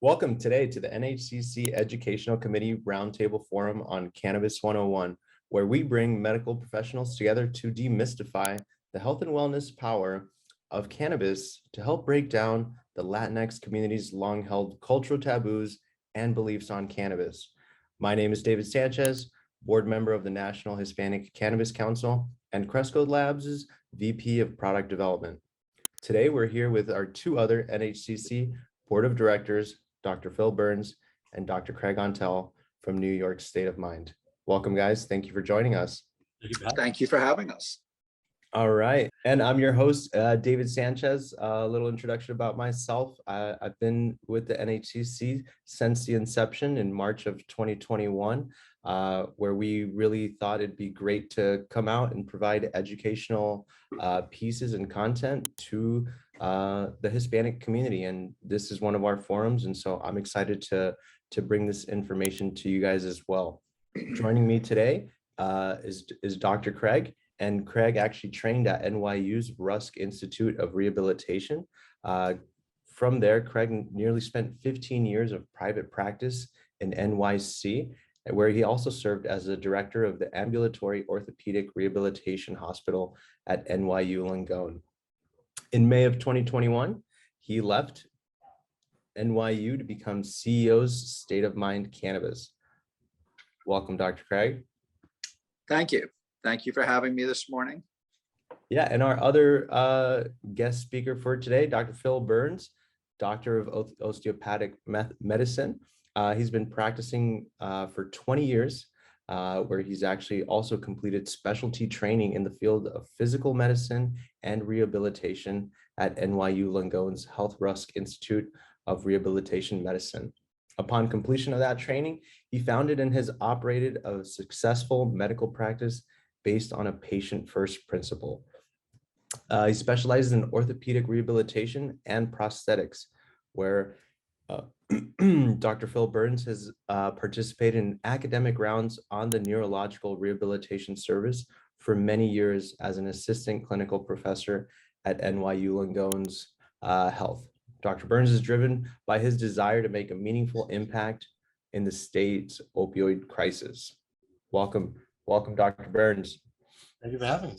Welcome today to the NHCC Educational Committee Roundtable Forum on Cannabis 101, where we bring medical professionals together to demystify the health and wellness power of cannabis to help break down the Latinx community's long-held cultural taboos and beliefs on cannabis. My name is David Sanchez, board member of the National Hispanic Cannabis Council and Cresco Labs' VP of Product Development. Today, we're here with our two other NHCC Board of Directors, Dr. Phil Burns and Dr. Craig Ontell from New York State of Mind. Welcome, guys. Thank you for joining us. Thank you for having us. All right. And I'm your host, David Sanchez. A little introduction about myself. I've been with the NHCC since the inception in March of 2021, where we really thought it'd be great to come out and provide educational pieces and content to the Hispanic community. And this is one of our forums. And so I'm excited to bring this information to you guys as well. Joining me today is Dr. Craig. And Craig actually trained at NYU's Rusk Institute of Rehabilitation. From there, Craig nearly spent 15 years of private practice in NYC, where he also served as the director of the Ambulatory Orthopedic Rehabilitation Hospital at NYU Langone. In May of 2021, he left NYU to become CEO's State of Mind Cannabis. Welcome, Dr. Craig. Thank you. Thank you for having me this morning. Yeah, and our other guest speaker for today, Dr. Phil Burns, Doctor of Osteopathic Medicine. He's been practicing for 20 years, where he's actually also completed specialty training in the field of physical medicine and rehabilitation at NYU Langone's Health Rusk Institute of Rehabilitation Medicine. Upon completion of that training, he founded and has operated a successful medical practice based on a patient-first principle. He specializes in orthopedic rehabilitation and prosthetics, where Dr. Phil Burns has participated in academic rounds on the Neurological Rehabilitation Service for many years as an assistant clinical professor at NYU Langone's Health. Dr. Burns is driven by his desire to make a meaningful impact in the state's opioid crisis. Welcome, Dr. Burns. Thank you for having me.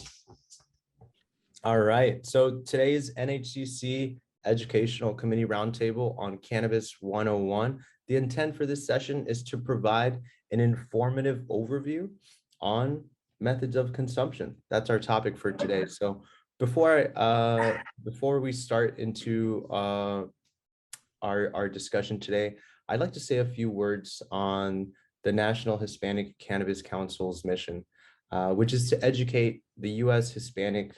All right, so today's NHCC Educational Committee Roundtable on Cannabis 101. The intent for this session is to provide an informative overview on methods of consumption. That's our topic for today. So before we start into our discussion today, I'd like to say a few words on the National Hispanic Cannabis Council's mission, which is to educate the U.S. Hispanic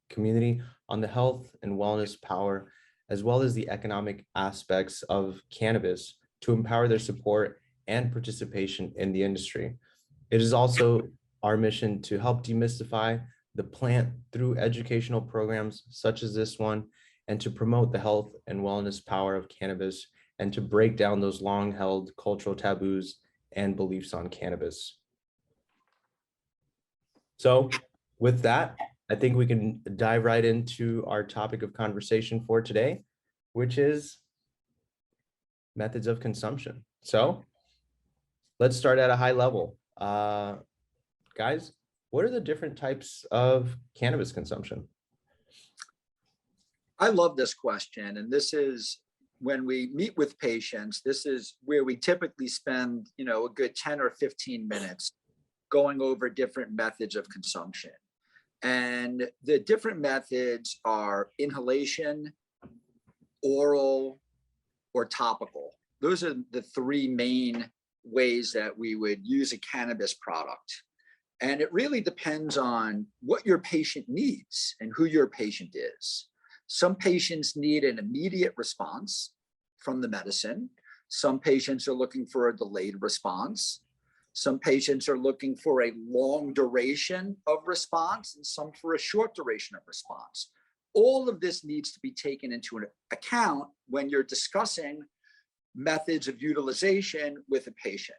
community on the health and wellness power, as well as the economic aspects of cannabis to empower their support and participation in the industry. It is also our mission to help demystify the plant through educational programs such as this one, and to promote the health and wellness power of cannabis, and to break down those long-held cultural taboos and beliefs on cannabis. So with that, I think we can dive right into our topic of conversation for today, which is methods of consumption. So let's start at a high level. Guys, what are the different types of cannabis consumption? I love this question. And this is when we meet with patients, this is where we typically spend, a good 10 or 15 minutes going over different methods of consumption. And the different methods are inhalation, oral, or topical. Those are the three main ways that we would use a cannabis product. And it really depends on what your patient needs and who your patient is. Some patients need an immediate response from the medicine. Some patients are looking for a delayed response. Some patients are looking for a long duration of response, and some for a short duration of response. All of this needs to be taken into account when you're discussing methods of utilization with a patient.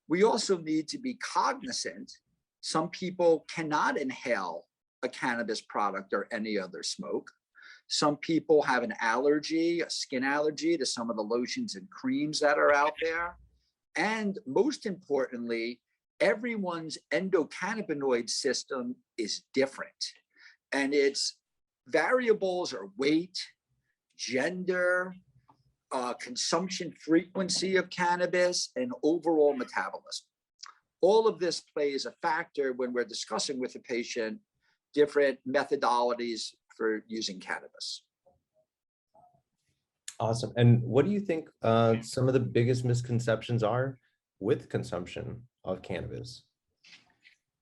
We also need to be cognizant. Some people cannot inhale a cannabis product or any other smoke. Some people have an allergy, a skin allergy to some of the lotions and creams that are out there. And most importantly, everyone's endocannabinoid system is different. And its variables are weight, gender, consumption frequency of cannabis, and overall metabolism. All of this plays a factor when we're discussing with a patient different methodologies for using cannabis. Awesome. And what do you think some of the biggest misconceptions are with consumption of cannabis?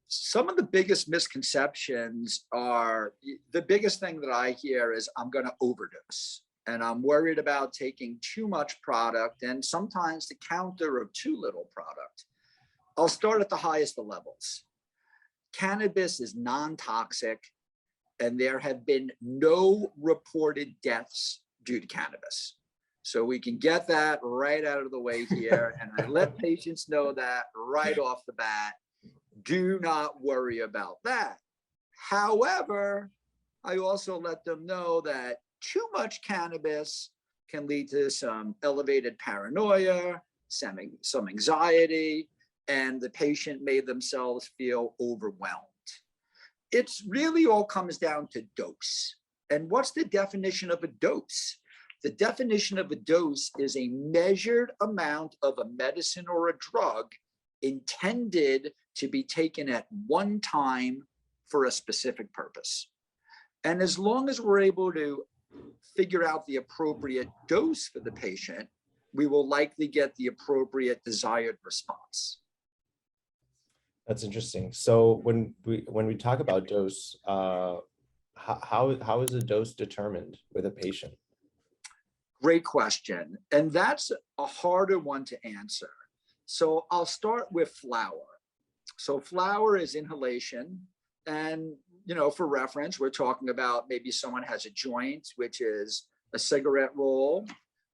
Some of the biggest misconceptions are, the biggest thing that I hear is I'm going to overdose, and I'm worried about taking too much product and sometimes the counter of too little product. I'll start at the highest of levels. Cannabis is non-toxic, and there have been no reported deaths due to cannabis. So we can get that right out of the way here. And I let patients know that right off the bat. Do not worry about that. However, I also let them know that too much cannabis can lead to some elevated paranoia, some anxiety, and the patient may themselves feel overwhelmed. It's really all comes down to dose. And what's the definition of a dose? The definition of a dose is a measured amount of a medicine or a drug intended to be taken at one time for a specific purpose. And as long as we're able to figure out the appropriate dose for the patient, we will likely get the appropriate desired response. That's interesting. So when we talk about dose, how is a dose determined with a patient? Great question. And that's a harder one to answer. So I'll start with flower. So flower is inhalation. And, for reference, we're talking about maybe someone has a joint, which is a cigarette roll,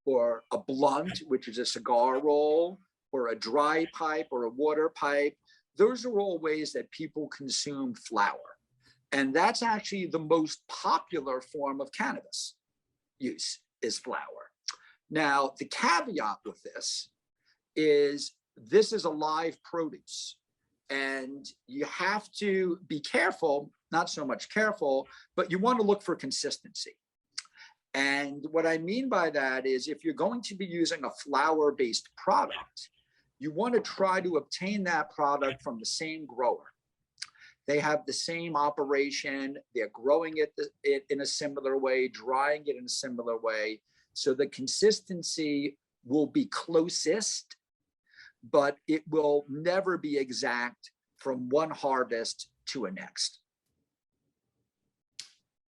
or a blunt, which is a cigar roll, or a dry pipe or a water pipe. Those are all ways that people consume flower. And that's actually the most popular form of cannabis use is flower. Now, the caveat with this is a live produce. And you have to be careful, not so much careful, but you want to look for consistency. And what I mean by that is if you're going to be using a flower-based product, you want to try to obtain that product from the same grower. They have the same operation. They're growing it in a similar way, drying it in a similar way. So the consistency will be closest, but it will never be exact from one harvest to a next.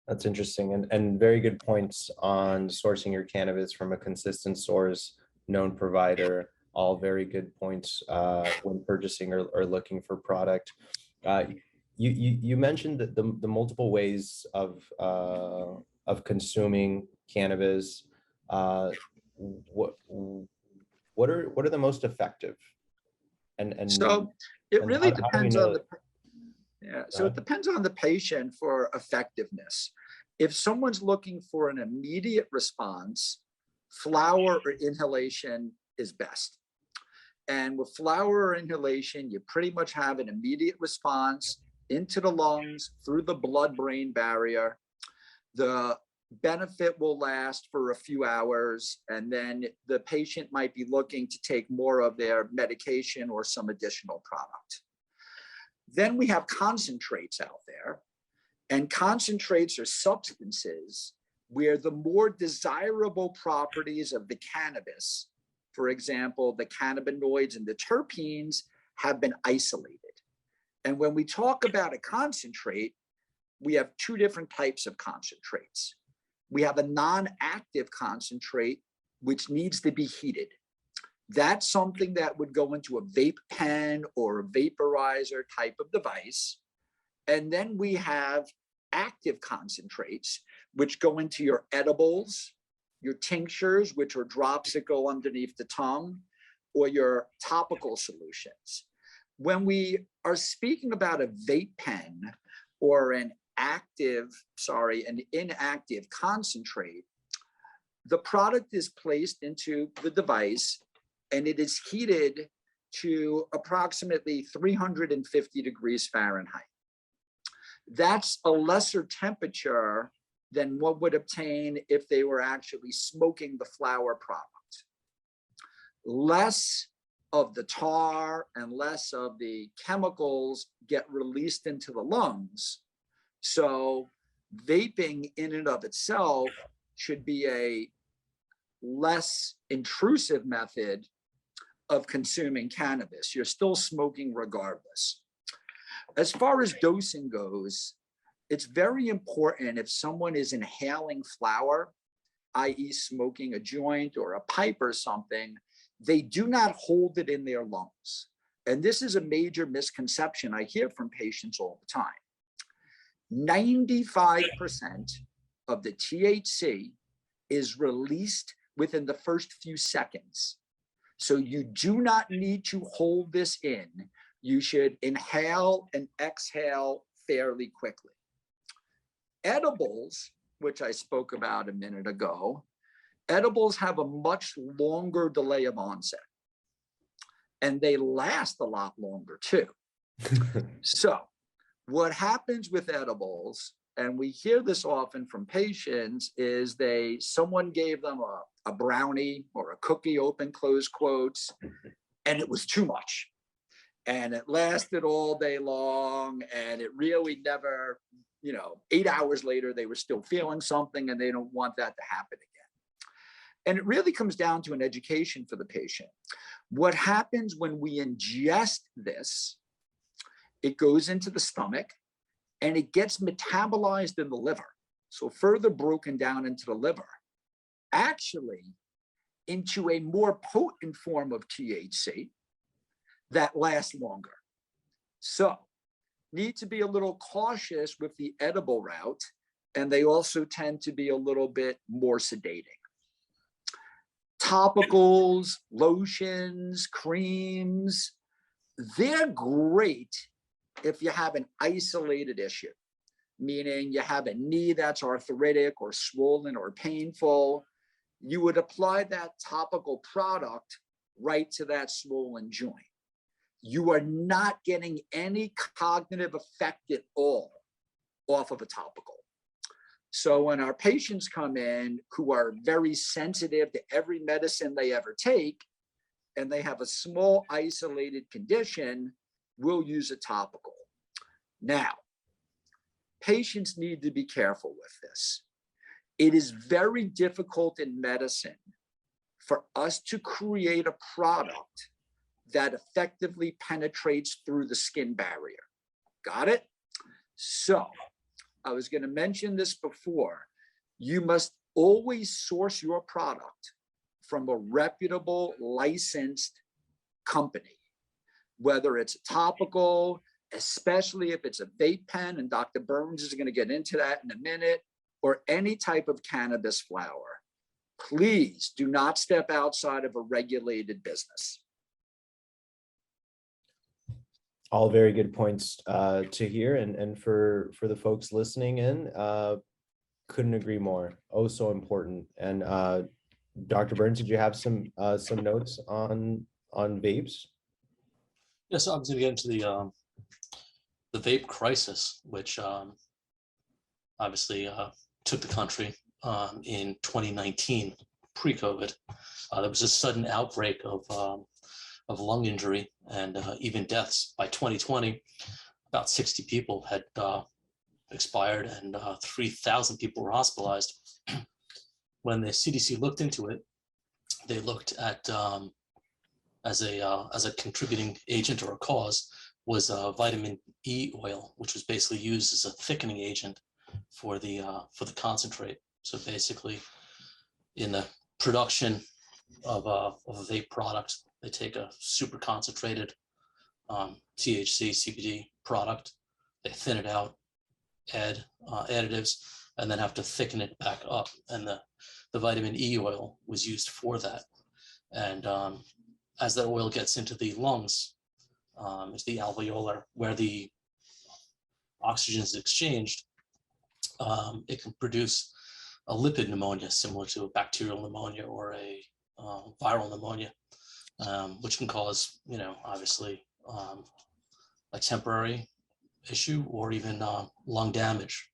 That's interesting, and very good points on sourcing your cannabis from a consistent source, known provider. All very good points when purchasing or looking for product. You mentioned that the multiple ways of consuming cannabis. What are the most effective? And so it really depends on the So it depends on the patient for effectiveness. If someone's looking for an immediate response, flower or inhalation is best. And with flower or inhalation, you pretty much have an immediate response into the lungs, through the blood-brain barrier. The benefit will last for a few hours, and then the patient might be looking to take more of their medication or some additional product. Then we have concentrates out there, and concentrates are substances where the more desirable properties of the cannabis, for example, the cannabinoids and the terpenes, have been isolated. And when we talk about a concentrate, we have two different types of concentrates. We have a non-active concentrate, which needs to be heated. That's something that would go into a vape pen or a vaporizer type of device. And then we have active concentrates, which go into your edibles, your tinctures, which are drops that go underneath the tongue, or your topical solutions. When we are speaking about a vape pen or an an inactive concentrate, the product is placed into the device and it is heated to approximately 350 degrees Fahrenheit. That's a lesser temperature than what would obtain if they were actually smoking the flower product. Less of the tar and less of the chemicals get released into the lungs. So vaping in and of itself should be a less intrusive method of consuming cannabis. You're still smoking regardless. As far as dosing goes, it's very important if someone is inhaling flower, i.e. smoking a joint or a pipe or something, they do not hold it in their lungs. And this is a major misconception I hear from patients all the time. 95% of the THC is released within the first few seconds. So you do not need to hold this in. You should inhale and exhale fairly quickly. Edibles, which I spoke about a minute ago, edibles have a much longer delay of onset. And they last a lot longer too. So what happens with edibles, and we hear this often from patients, is someone gave them a brownie or a cookie, open close quotes, and it was too much. And it lasted all day long, and it really never, 8 hours later, they were still feeling something, and they don't want that to happen again. And it really comes down to an education for the patient. What happens when we ingest this, it goes into the stomach, and it gets metabolized in the liver. So further broken down into the liver, actually into a more potent form of THC that lasts longer. So need to be a little cautious with the edible route, and they also tend to be a little bit more sedating. Topicals, lotions, creams, they're great if you have an isolated issue, meaning you have a knee that's arthritic or swollen or painful. You would apply that topical product right to that swollen joint. You are not getting any cognitive effect at all off of a topical. So when our patients come in who are very sensitive to every medicine they ever take, and they have a small isolated condition, we'll use a topical. Now, patients need to be careful with this. It is very difficult in medicine for us to create a product that effectively penetrates through the skin barrier. Got it? So I was going to mention this before. You must always source your product from a reputable, licensed company, whether it's a topical, especially if it's a vape pen, and Dr. Burns is going to get into that in a minute, or any type of cannabis flower. Please do not step outside of a regulated business. All very good points to hear, and for the folks listening in, couldn't agree more. Oh, so important. And Dr. Burns, did you have some notes on vapes? Yes, I was going to get into the vape crisis, which obviously took the country in 2019, pre-COVID. There was a sudden outbreak of lung injury and even deaths. By 2020, about 60 people had expired and 3,000 people were hospitalized. When the CDC looked into it, they looked at as a contributing agent or a cause was vitamin E oil, which was basically used as a thickening agent for the concentrate. So basically, in the production of a vape product, they take a super concentrated THC CBD product, they thin it out, add additives, and then have to thicken it back up. And the vitamin E oil was used for that. And as that oil gets into the lungs, it's the alveolar where the oxygen is exchanged. it can produce a lipid pneumonia similar to a bacterial pneumonia or a viral pneumonia, which can cause, obviously a temporary issue or even lung damage.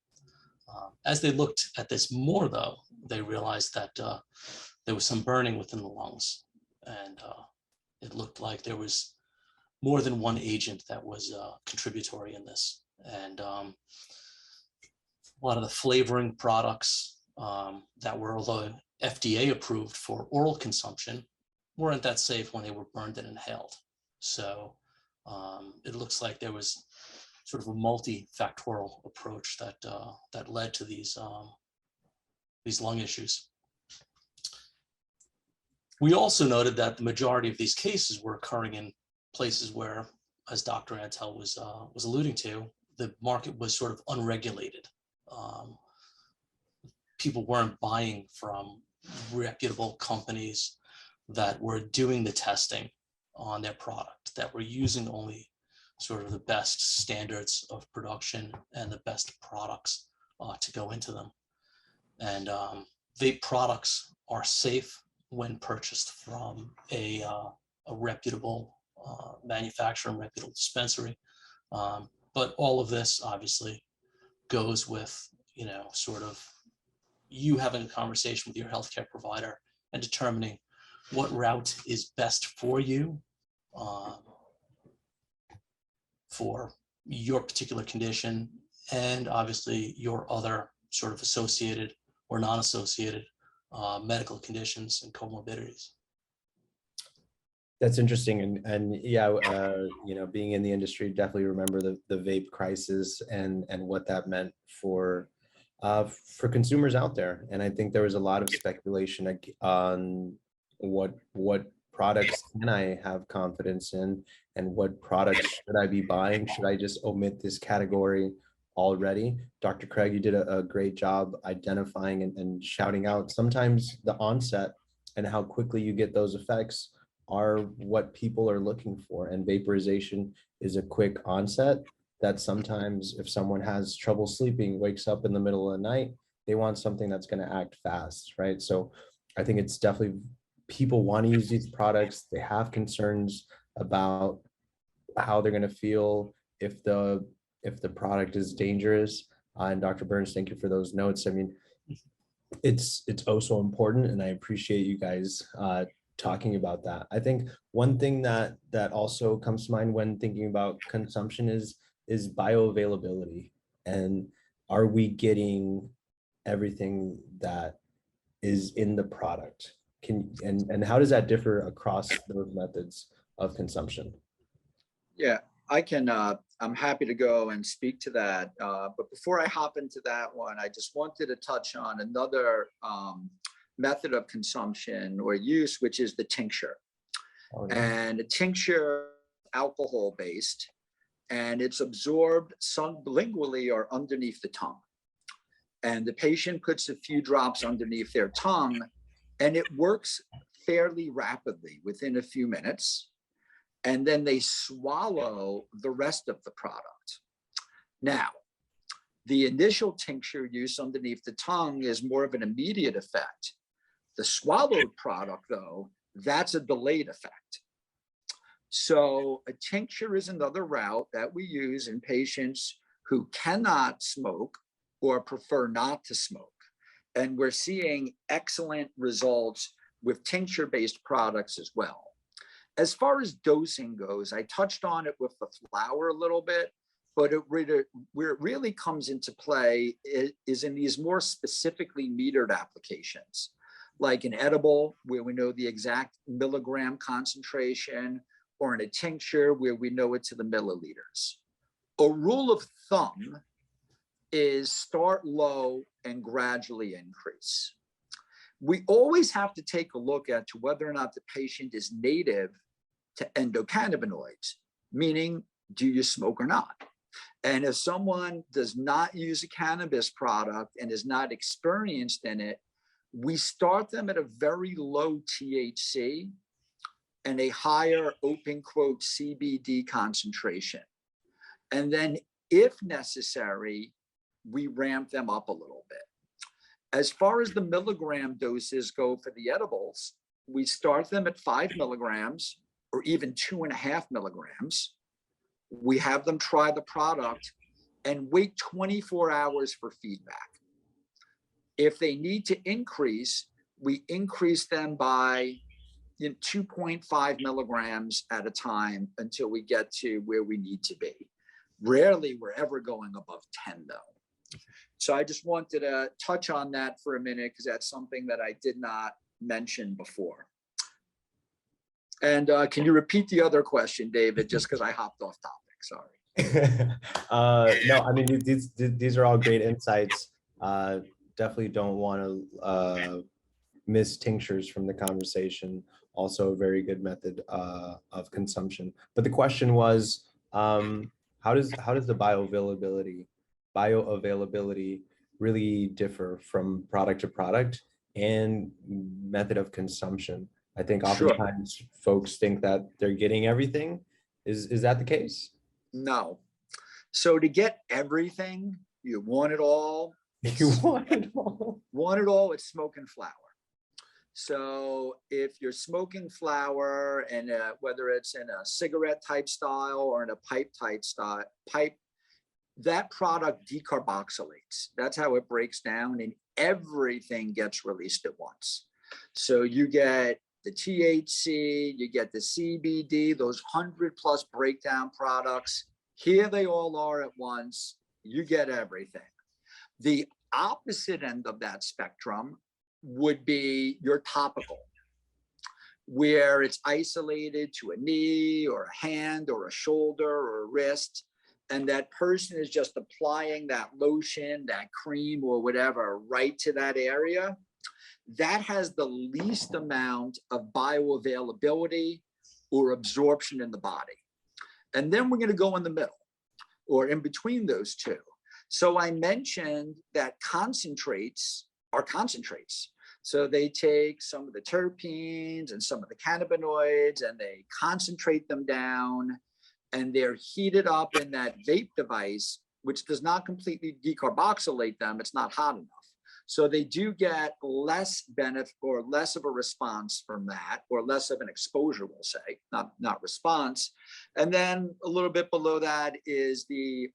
As they looked at this more, though, they realized that there was some burning within the lungs, and it looked like there was more than one agent that was contributory in this. And a lot of the flavoring products that were, although FDA approved for oral consumption, weren't that safe when they were burned and inhaled. So it looks like there was sort of a multifactorial approach that led to these lung issues. We also noted that the majority of these cases were occurring in places where, as Dr. Antel was alluding to, the market was sort of unregulated. People weren't buying from reputable companies that were doing the testing on their product, that were using only sort of the best standards of production and the best products to go into them. And vape products are safe when purchased from a reputable manufacturer and reputable dispensary. But all of this obviously goes with, sort of you having a conversation with your healthcare provider and determining what route is best for you, for your particular condition, and obviously your other sort of associated or non-associated medical conditions and comorbidities. That's interesting. And yeah, being in the industry, definitely remember the vape crisis and what that meant for consumers out there. And I think there was a lot of speculation on what products can I have confidence in, and what products should I be buying? Should I just omit this category already? Dr. Craig, you did a great job identifying and shouting out sometimes the onset and how quickly you get those effects are what people are looking for. And vaporization is a quick onset that sometimes if someone has trouble sleeping, wakes up in the middle of the night, they want something that's going to act fast, right? So I think it's definitely people want to use these products. They have concerns about how they're going to feel if the product is dangerous. And Dr. Burns, thank you for those notes. I mean, it's also important, and I appreciate you guys talking about that. I think one thing that also comes to mind when thinking about consumption is bioavailability, and are we getting everything that is in the product? And how does that differ across those methods of consumption? Yeah, I can, I'm happy to go and speak to that. But before I hop into that one, I just wanted to touch on another method of consumption or use, which is the tincture. Oh, yeah. And a tincture, alcohol based, and it's absorbed sublingually or underneath the tongue. And the patient puts a few drops underneath their tongue, and it works fairly rapidly within a few minutes. And then they swallow the rest of the product. Now, the initial tincture use underneath the tongue is more of an immediate effect. The swallowed product, though, that's a delayed effect. So a tincture is another route that we use in patients who cannot smoke or prefer not to smoke. And we're seeing excellent results with tincture-based products as well. As far as dosing goes, I touched on it with the flower a little bit, but where it really comes into play is in these more specifically metered applications, like an edible, where we know the exact milligram concentration, or in a tincture where we know it to the milliliters. A rule of thumb is start low and gradually increase. We always have to take a look at whether or not the patient is native to endocannabinoids, meaning, do you smoke or not? And if someone does not use a cannabis product and is not experienced in it, we start them at a very low THC and a higher open quote CBD concentration. And then if necessary, we ramp them up a little bit. As far as the milligram doses go for the edibles, we start them at 5 milligrams or even 2.5 milligrams. We have them try the product and wait 24 hours for feedback. If they need to increase, we increase them by 2.5 milligrams at a time until we get to where we need to be. Rarely we're ever going above 10 though. So I just wanted to touch on that for a minute because that's something that I did not mention before. And can you repeat the other question, David, just because I hopped off topic, sorry. No, I mean, these are all great insights. Definitely don't want to miss tinctures from the conversation. Also a very good method of consumption. But the question was, how does the bioavailability really differ from product to product and method of consumption? I think oftentimes folks think that they're getting everything. Is that the case? No. So to get everything, you want it all. You want it all. Want it all, it's smoking flower. So if you're smoking flower and whether it's in a cigarette type style or in a pipe type style, that product decarboxylates. That's how it breaks down and everything gets released at once. So you get the THC, you get the CBD, those 100+ breakdown products. Here they all are at once. You get everything. The opposite end of that spectrum would be your topical, where it's isolated to a knee or a hand or a shoulder or a wrist. And that person is just applying that lotion, that cream or whatever right to that area. That has the least amount of bioavailability or absorption in the body. And then we're going to go in the middle or in between those two. So I mentioned that concentrates are concentrates. So they take some of the terpenes and some of the cannabinoids and they concentrate them down and they're heated up in that vape device, which does not completely decarboxylate them. It's not hot enough. So they do get less benefit or less of a response from that, or less of an exposure, we'll say, not response. And then a little bit below that is the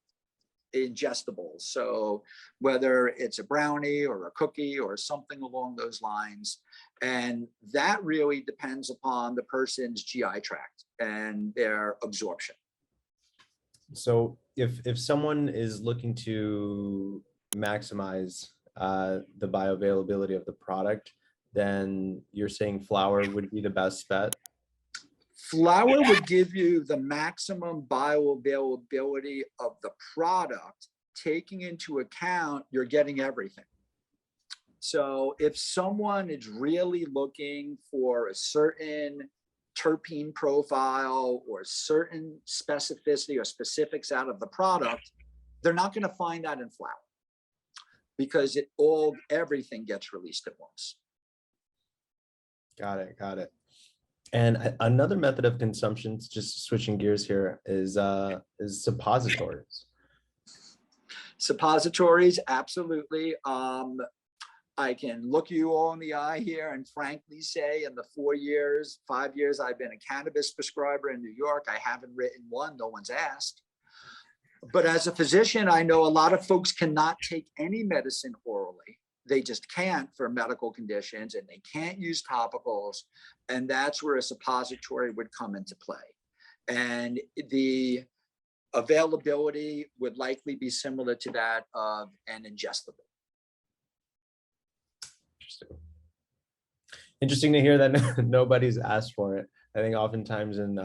ingestibles. So whether it's a brownie or a cookie or something along those lines. And that really depends upon the person's GI tract and their absorption. So if someone is looking to maximize the bioavailability of the product, then you're saying flower would be the best bet? Flower would give you the maximum bioavailability of the product, taking into account you're getting everything. So if someone is really looking for a certain terpene profile or certain specificity or specifics out of the product, they're not going to find that in flower because everything gets released at once. Got it. And another method of consumption, just switching gears here, is suppositories. Suppositories, absolutely. I can look you all in the eye here and frankly say in the 5 years I've been a cannabis prescriber in New York, I haven't written one, no one's asked. But as a physician, I know a lot of folks cannot take any medicine orally. They just can't for medical conditions and they can't use topicals. And that's where a suppository would come into play. And the availability would likely be similar to that of an ingestible. Interesting to hear that nobody's asked for it. I think oftentimes in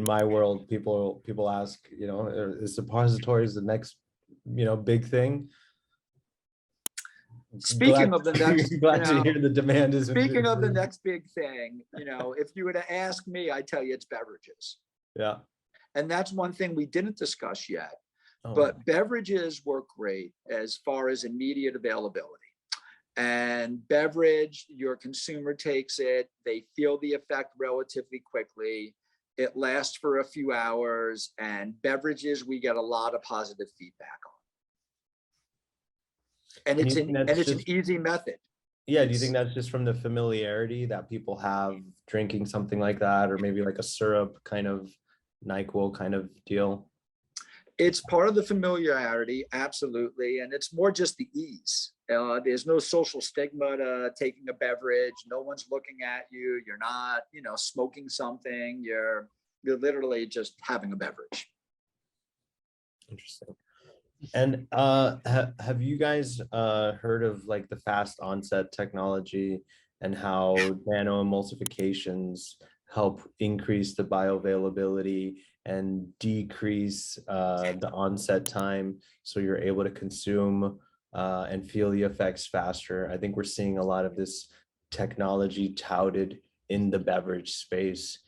my world, people ask, is suppositories the next, big thing? Speaking of the next, glad to hear the demand is. Speaking of the next big thing, if you were to ask me, I'd tell you it's beverages. Yeah. And that's one thing we didn't discuss yet. But beverages work great as far as immediate availability. And beverage, your consumer takes it, they feel the effect relatively quickly. It lasts for a few hours, and beverages, we get a lot of positive feedback on. And And it's you think that's an just, easy method. yeah, do you think It's that's just from the familiarity that people have drinking something like that, or maybe like a syrup kind of NyQuil kind of deal? it's part of the familiarity, absolutely, and it's more just the ease. There's no social stigma to taking a beverage. No one's looking at you. You're not, smoking something. You're literally just having a beverage. Interesting. And have you guys heard of like the fast onset technology and how nano emulsifications help increase the bioavailability and decrease the onset time so you're able to consume and feel the effects faster? I think we're seeing a lot of this technology touted in the beverage space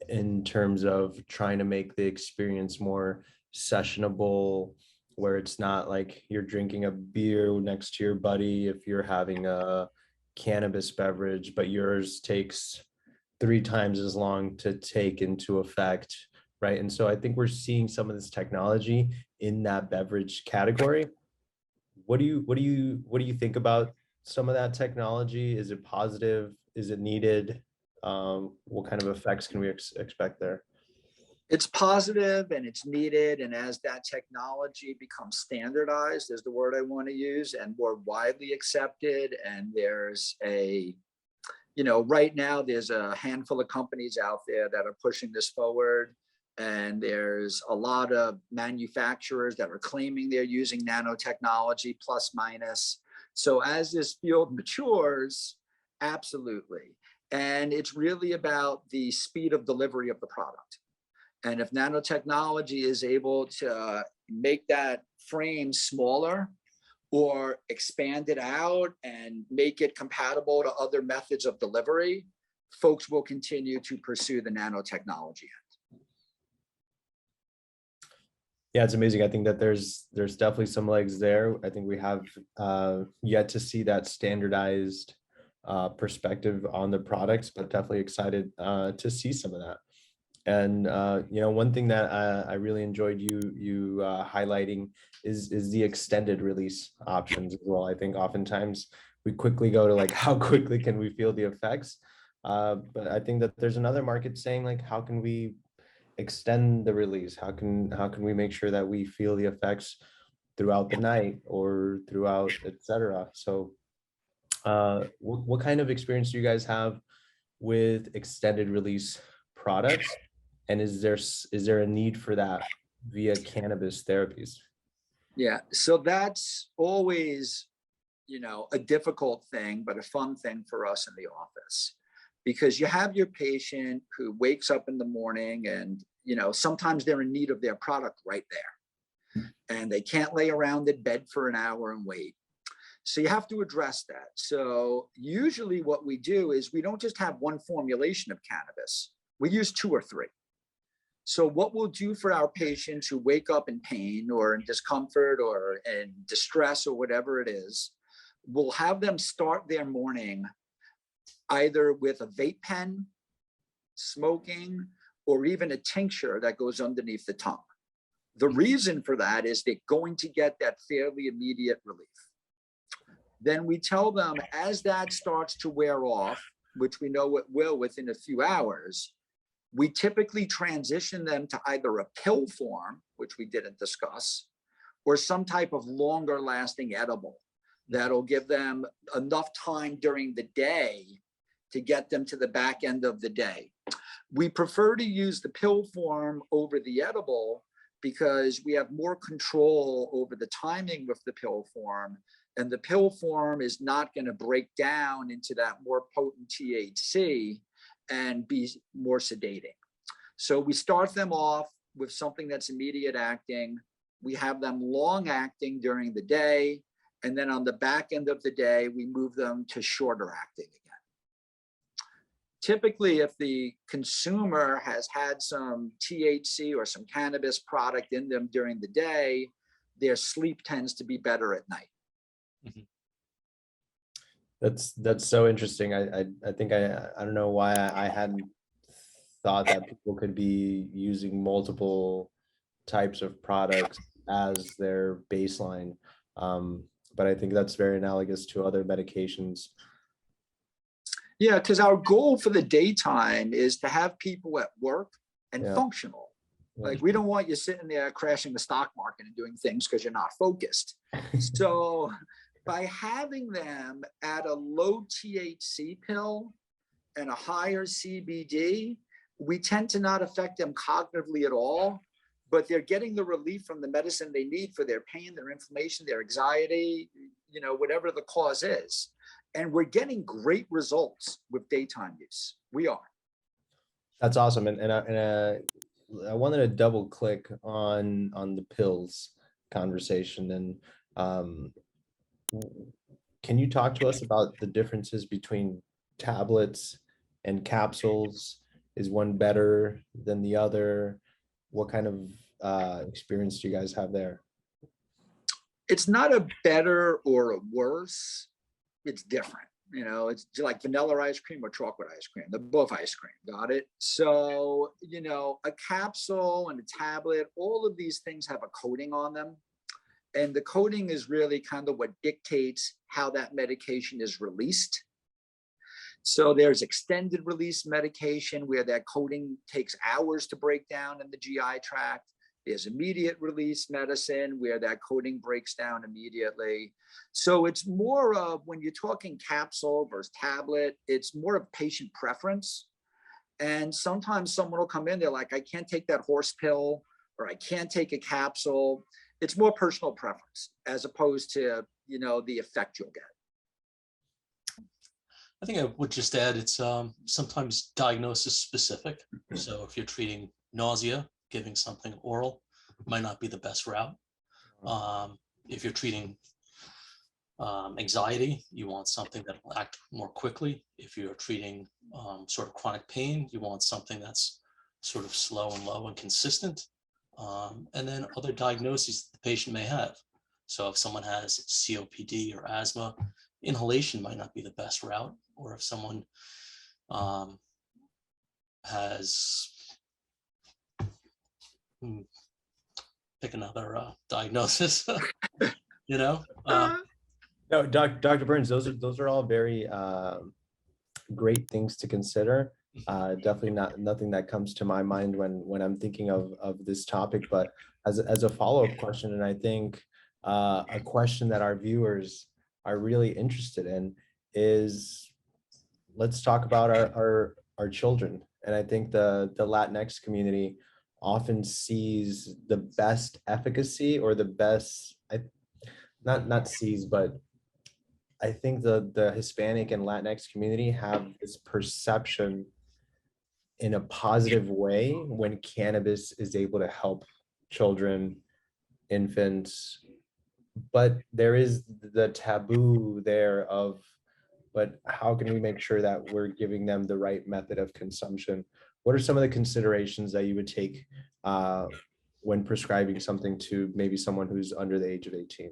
in terms of trying to make the experience more sessionable, where it's not like you're drinking a beer next to your buddy if you're having a cannabis beverage, but yours takes 3 times as long to take into effect, right? And so I think we're seeing some of this technology in that beverage category. What do you think about some of that technology? Is it positive? Is it needed? What kind of effects can we expect there? It's positive and it's needed. And as that technology becomes standardized, is the word I want to use, and more widely accepted, and there's right now there's a handful of companies out there that are pushing this forward. And there's a lot of manufacturers that are claiming they're using nanotechnology plus minus. So as this field matures, absolutely. And it's really about the speed of delivery of the product. And if nanotechnology is able to make that frame smaller or expand it out and make it compatible to other methods of delivery, folks will continue to pursue the nanotechnology. Yeah, it's amazing. I think that there's definitely some legs there. I think we have yet to see that standardized perspective on the products, but definitely excited to see some of that. And one thing that I really enjoyed you highlighting is the extended release options as well. I think oftentimes we quickly go to like how quickly can we feel the effects, but I think that there's another market saying like how can we extend the release? How can we make sure that we feel the effects throughout the night or throughout, etc. So what kind of experience do you guys have with extended release products? And is there a need for that via cannabis therapies? Yeah, so that's always, a difficult thing, but a fun thing for us in the office, because you have your patient who wakes up in the morning and, sometimes they're in need of their product right there and they can't lay around in bed for an hour and wait. So you have to address that. So usually what we do is we don't just have one formulation of cannabis, we use 2 or 3. So what we'll do for our patients who wake up in pain or in discomfort or in distress or whatever it is, we'll have them start their morning either with a vape pen, smoking, or even a tincture that goes underneath the tongue. The reason for that is they're going to get that fairly immediate relief. Then we tell them as that starts to wear off, which we know it will within a few hours, we typically transition them to either a pill form, which we didn't discuss, or some type of longer lasting edible that'll give them enough time during the day to get them to the back end of the day. We prefer to use the pill form over the edible because we have more control over the timing of the pill form, and the pill form is not going to break down into that more potent THC and be more sedating. So we start them off with something that's immediate acting. We have them long acting during the day. And then on the back end of the day, we move them to shorter acting again. Typically, if the consumer has had some THC or some cannabis product in them during the day, their sleep tends to be better at night. Mhm. That's so interesting. I think I don't know why I hadn't thought that people could be using multiple types of products as their baseline. but I think that's very analogous to other medications. Yeah, because our goal for the daytime is to have people at work and Yeah. functional. Like, we don't want you sitting there crashing the stock market and doing things because you're not focused. So by having them at a low THC pill and a higher CBD, we tend to not affect them cognitively at all, but they're getting the relief from the medicine they need for their pain, their inflammation, their anxiety, you know, whatever the cause is. And we're getting great results with daytime use. We are. That's awesome. I wanted to double click on the pills conversation. And can you talk to us about the differences between tablets and capsules? Is one better than the other? What kind of experience do you guys have there? It's not a better or a worse. It's different. You know, it's like vanilla ice cream or chocolate ice cream. They're both ice cream. Got it? So, you know, a capsule and a tablet, all of these things have a coating on them. And the coating is really kind of what dictates how that medication is released. So there's extended release medication where that coating takes hours to break down in the GI tract. There's immediate release medicine where that coating breaks down immediately. So it's more of, when you're talking capsule versus tablet, it's more of patient preference. And sometimes someone will come in, they're like, I can't take that horse pill, or I can't take a capsule. It's more personal preference as opposed to, you know, the effect you'll get. I think I would just add, it's sometimes diagnosis specific. So if you're treating nausea, giving something oral might not be the best route. If you're treating anxiety, you want something that will act more quickly. If you're treating sort of chronic pain, you want something that's sort of slow and low and consistent. And then other diagnoses the patient may have. So if someone has COPD or asthma, inhalation might not be the best route. Or if someone has, pick another diagnosis, you know? No, Dr. Burns, those are all very great things to consider. Definitely nothing that comes to my mind when I'm thinking of this topic. But as a follow-up question, and I think a question that our viewers are really interested in is, let's talk about our children. And I think the Latinx community often sees the best efficacy, or the best, not sees, but I think the Hispanic and Latinx community have this perception in a positive way when cannabis is able to help children, infants, but there is the taboo there of, but how can we make sure that we're giving them the right method of consumption? What are some of the considerations that you would take when prescribing something to maybe someone who's under the age of 18?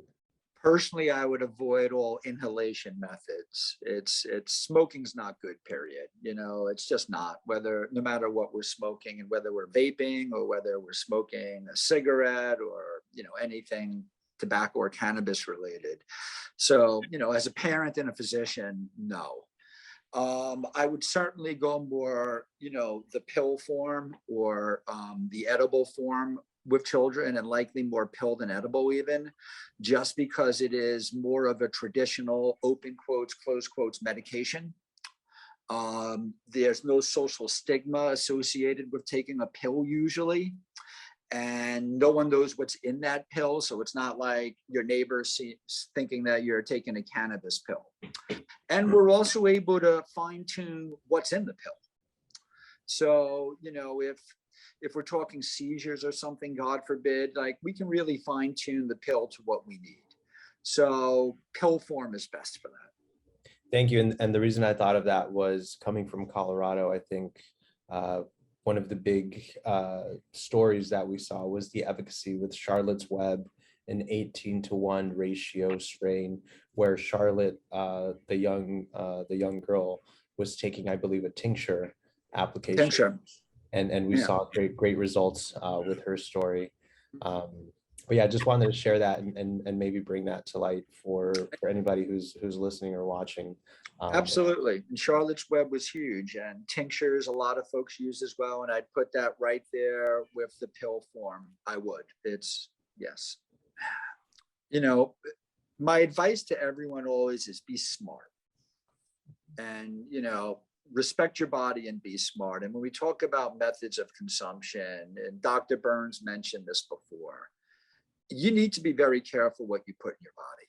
Personally, I would avoid all inhalation methods. It's smoking's not good, period. You know, it's just not, no matter what we're smoking, and whether we're vaping or whether we're smoking a cigarette or, you know, anything tobacco or cannabis related. So, you know, as a parent and a physician, no. I would certainly go more, you know, the pill form or the edible form with children, and likely more pill than edible even, just because it is more of a traditional open quotes, close quotes medication. There's no social stigma associated with taking a pill usually, and no one knows what's in that pill. So it's not like your neighbor thinking that you're taking a cannabis pill. And we're also able to fine tune what's in the pill. So, you know, if we're talking seizures or something, God forbid, like, we can really fine tune the pill to what we need. So pill form is best for that. Thank you. And the reason I thought of that was, coming from Colorado, I think one of the big stories that we saw was the efficacy with Charlotte's Web, an 18-to-1 ratio strain, where Charlotte, the young girl, was taking, I believe, a tincture application. Tincture. And we saw great results with her story. but yeah, just wanted to share that and maybe bring that to light for anybody who's listening or watching. Absolutely. And Charlotte's Web was huge, and tinctures a lot of folks use as well. And I'd put that right there with the pill form. I would. It's yes. You know, my advice to everyone always is be smart, and respect your body and be smart. And when we talk about methods of consumption, and Dr. Burns mentioned this before, you need to be very careful what you put in your body.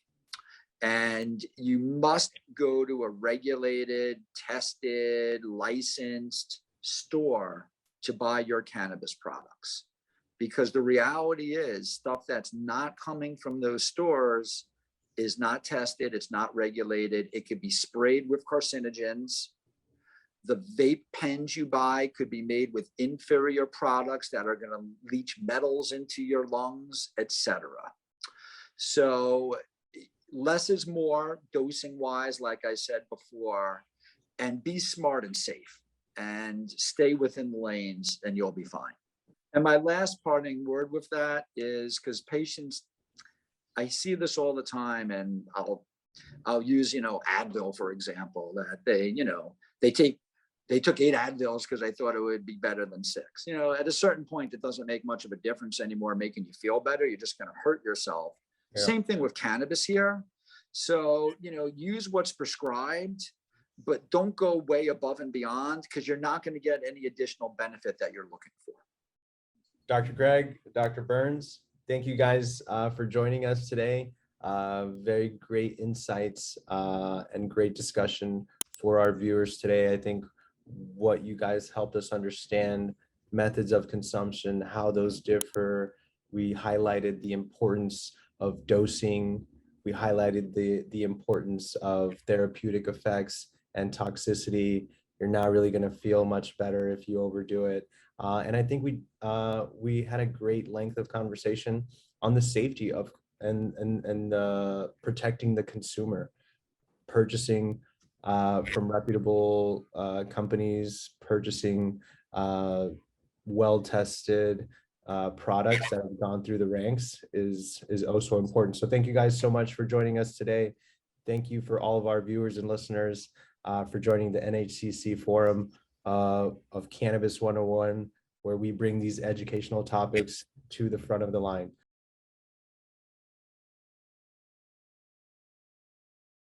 And you must go to a regulated, tested, licensed store to buy your cannabis products. Because the reality is, stuff that's not coming from those stores is not tested, it's not regulated. It could be sprayed with carcinogens. The vape pens you buy could be made with inferior products that are going to leach metals into your lungs, etc. So less is more, dosing wise, like I said before, and be smart and safe and stay within the lanes, and you'll be fine. And my last parting word with that is, because patients, I see this all the time, and I'll use Advil for example, that they took 8 Advils because they thought it would be better than 6. At a certain point, it doesn't make much of a difference anymore making you feel better. You're just going to hurt yourself. Yeah. Same thing with cannabis here. So, use what's prescribed, but don't go way above and beyond, because you're not going to get any additional benefit that you're looking for. Dr. Greg, Dr. Burns, thank you guys for joining us today. Very great insights and great discussion for our viewers today. I think what you guys helped us understand, methods of consumption, how those differ. We highlighted the importance of dosing. We highlighted the importance of therapeutic effects and toxicity. You're not really going to feel much better if you overdo it. And I think we had a great length of conversation on the safety of and protecting the consumer, purchasing from reputable companies, purchasing well-tested products that have gone through the ranks is also important. So thank you guys so much for joining us today. Thank you for all of our viewers and listeners for joining the NHCC forum of Cannabis 101, where we bring these educational topics to the front of the line.